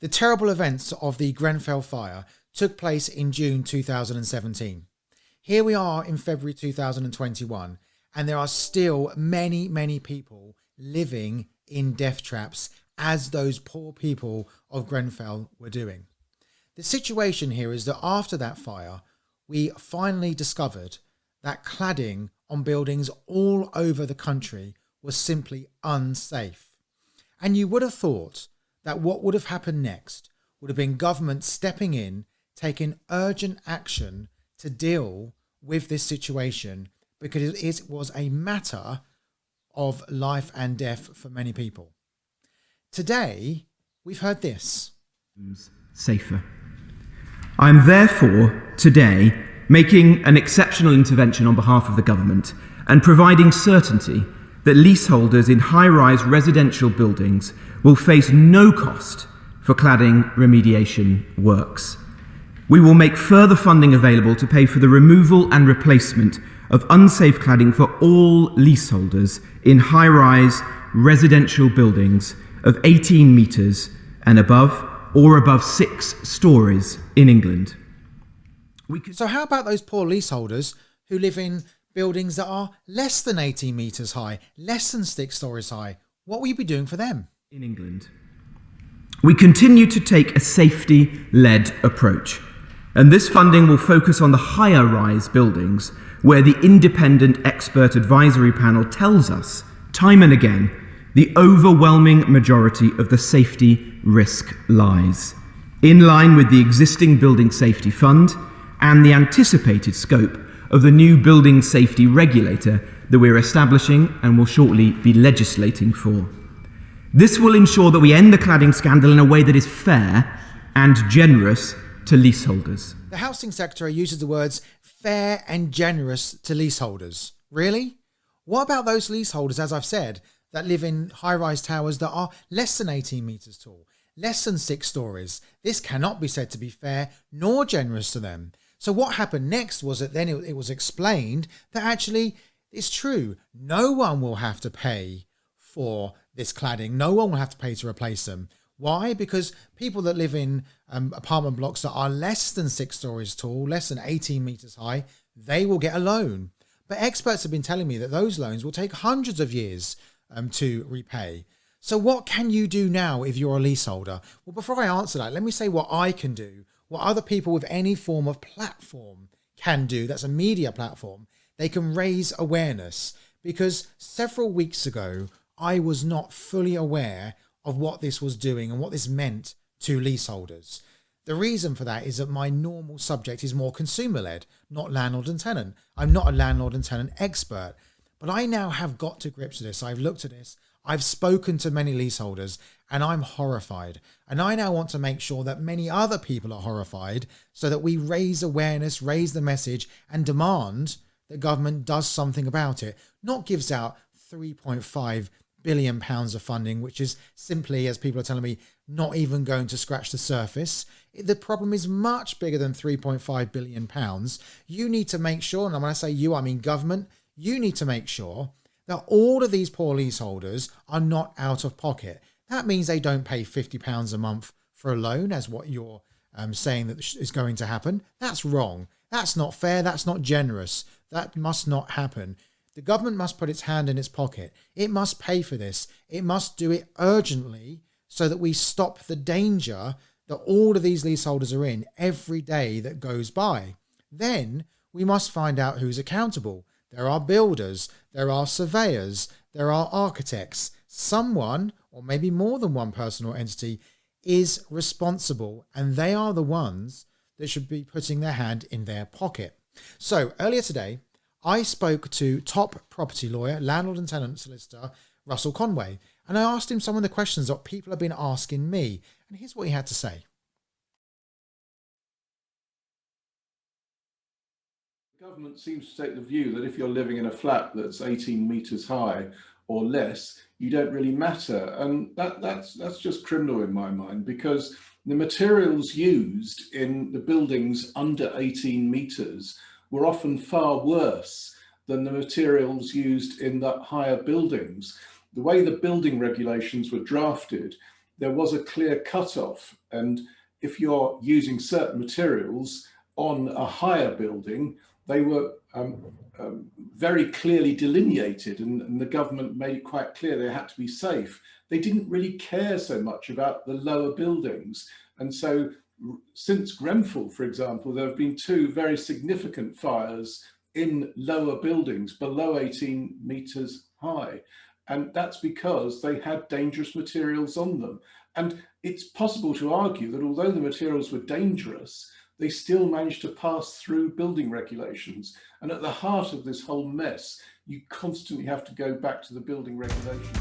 The terrible events of the Grenfell fire took place in June 2017. Here we are in February 2021, and there are still many, many people living in death traps, as those poor people of Grenfell were doing. The situation here is that after that fire, we finally discovered that cladding on buildings all over the country was simply unsafe. And you would have thought that what would have happened next would have been government stepping in, taking urgent action to deal with this situation, because it was a matter of life and death for many people. Today, we've heard this. Safer. I am therefore today making an exceptional intervention on behalf of the government and providing certainty that leaseholders in high-rise residential buildings will face no cost for cladding remediation works. We will make further funding available to pay for the removal and replacement of unsafe cladding for all leaseholders in high-rise residential buildings of 18 metres and above, or above 6 stories in England. So how about those poor leaseholders who live in buildings that are less than 18 metres high, less than 6 stories high? What will you be doing for them? In England. We continue to take a safety-led approach, and this funding will focus on the higher rise buildings where the independent expert advisory panel tells us, time and again, the overwhelming majority of the safety risk lies, in line with the existing Building Safety Fund and the anticipated scope of the new Building Safety Regulator that we're establishing and will shortly be legislating for. This will ensure that we end the cladding scandal in a way that is fair and generous to leaseholders. The Housing Secretary uses the words fair and generous to leaseholders. Really? What about those leaseholders, as I've said, that live in high-rise towers that are less than 18 metres tall, less than 6 stories? This cannot be said to be fair nor generous to them. So what happened next was that then it was explained that actually it's true. No one will have to pay for this cladding. No one will have to pay to replace them. Why? Because people that live in apartment blocks that are less than 6 stories tall, less than 18 metres high, they will get a loan. But experts have been telling me that those loans will take hundreds of years to repay. So what can you do now if you're a leaseholder? Well, before I answer that, let me say what I can do, what other people with any form of platform can do. That's a media platform. They can raise awareness, because several weeks ago, I was not fully aware of what this was doing and what this meant to leaseholders. The reason for that is that my normal subject is more consumer-led, not landlord and tenant. I'm not a landlord and tenant expert, but I now have got to grips with this. I've looked at this. I've spoken to many leaseholders and I'm horrified. And I now want to make sure that many other people are horrified, so that we raise awareness, raise the message, and demand that government does something about it. Not gives out £3.5 billion of funding, which is simply, as people are telling me, not even going to scratch the surface. The problem is much bigger than £3.5 billion. You need to make sure, and when I say you, I mean government, you need to make sure that all of these poor leaseholders are not out of pocket. That means they don't pay £50 a month for a loan, as what you're saying that is going to happen. That's wrong. That's not fair. That's not generous. That must not happen. The government must put its hand in its pocket. It must pay for this. It must do it urgently, so that we stop the danger that all of these leaseholders are in every day that goes by. Then we must find out who's accountable. There are builders, there are surveyors, there are architects. Someone, or maybe more than one person or entity, is responsible, and they are the ones that should be putting their hand in their pocket. So earlier today, I spoke to top property lawyer, landlord and tenant solicitor, Russell Conway, and I asked him some of the questions that people have been asking me, and here's what he had to say. The government seems to take the view that if you're living in a flat that's 18 metres high or less, you don't really matter. And that's just criminal in my mind, because the materials used in the buildings under 18 metres were often far worse than the materials used in the higher buildings. The way the building regulations were drafted there was a clear cutoff. And if you're using certain materials on a higher building, they were very clearly delineated, and the government made it quite clear they had to be safe. They didn't really care so much about the lower buildings. And so since Grenfell, for example, there have been 2 very significant fires in lower buildings below 18 meters high. And that's because they had dangerous materials on them. And it's possible to argue that although the materials were dangerous, they still managed to pass through building regulations. And at the heart of this whole mess, you constantly have to go back to the building regulations.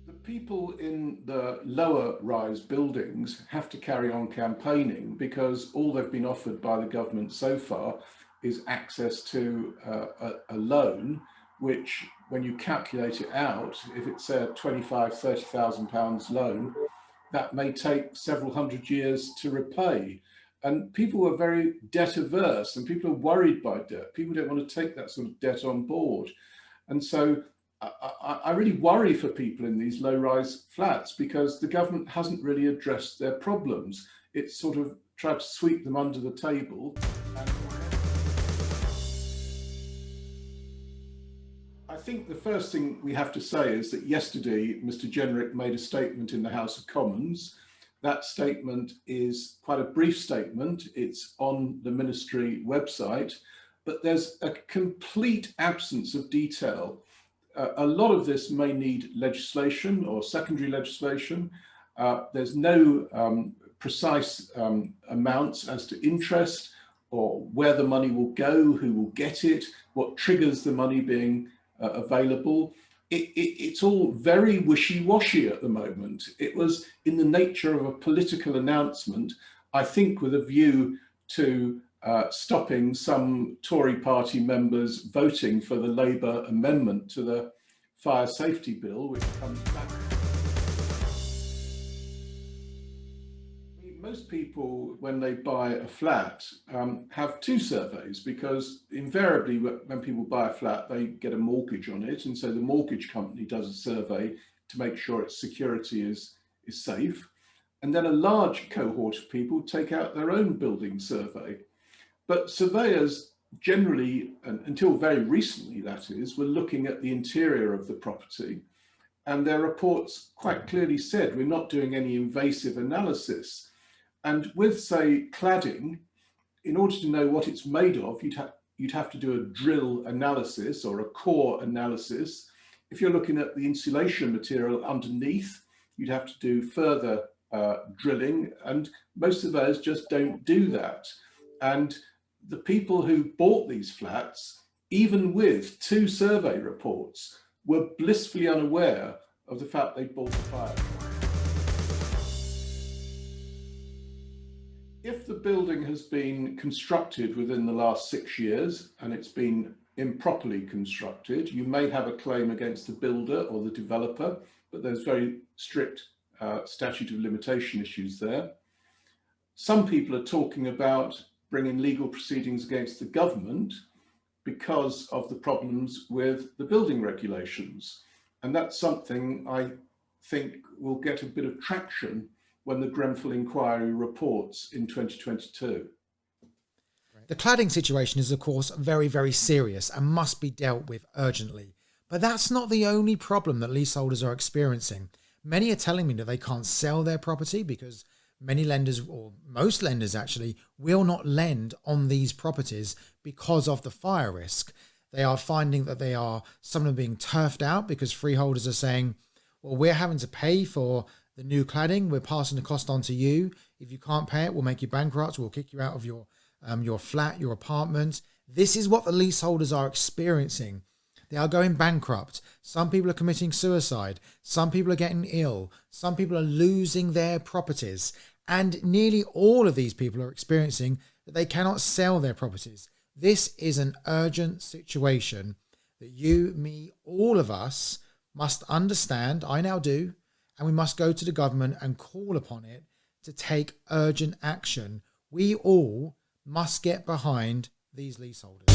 The people in the lower rise buildings have to carry on campaigning because all they've been offered by the government so far is access to a loan, which when you calculate it out, if it's a £25,000, £30,000 loan, that may take several hundred years to repay. And people are very debt averse and people are worried by debt. People don't want to take that sort of debt on board. And so I really worry for people in these low-rise flats because the government hasn't really addressed their problems. It's sort of tried to sweep them under the table. I think the first thing we have to say is that yesterday, Mr. Jenrick made a statement in the House of Commons. That statement is quite a brief statement. It's on the ministry website, but there's a complete absence of detail. A lot of this may need legislation or secondary legislation. There's no precise amounts as to interest or where the money will go, who will get it, what triggers the money being available. It's all very wishy-washy at the moment. It was in the nature of a political announcement, I think with a view to stopping some Tory party members voting for the Labour amendment to the fire safety bill, which comes back. Most people, when they buy a flat, have 2 surveys because invariably when people buy a flat, they get a mortgage on it. And so the mortgage company does a survey to make sure its security is safe. And then a large cohort of people take out their own building survey. But surveyors generally, until very recently that is, were looking at the interior of the property. And their reports quite clearly said, we're not doing any invasive analysis. And with, say, cladding, in order to know what it's made of, you'd have to do a drill analysis or a core analysis. If you're looking at the insulation material underneath, you'd have to do further drilling, and most surveyors just don't do that. And the people who bought these flats, even with 2 survey reports, were blissfully unaware of the fact they bought a fire. If the building has been constructed within the last 6 years and it's been improperly constructed, you may have a claim against the builder or the developer, but there's very strict statute of limitation issues there. Some people are talking about bringing legal proceedings against the government because of the problems with the building regulations. And that's something I think will get a bit of traction when the Grenfell inquiry reports in 2022. The cladding situation is, of course, very, very serious and must be dealt with urgently. But that's not the only problem that leaseholders are experiencing. Many are telling me that they can't sell their property because many lenders, or most lenders actually, will not lend on these properties because of the fire risk. They are finding that some of them being turfed out because freeholders are saying, well, we're having to pay for the new cladding, we're passing the cost on to you. If you can't pay it, we'll make you bankrupt, we'll kick you out of your flat, your apartment. This is what the leaseholders are experiencing. They are going bankrupt. Some people are committing suicide. Some people are getting ill. Some people are losing their properties. And nearly all of these people are experiencing that they cannot sell their properties. This is an urgent situation that you, me, all of us must understand. I now do. And we must go to the government and call upon it to take urgent action. We all must get behind these leaseholders.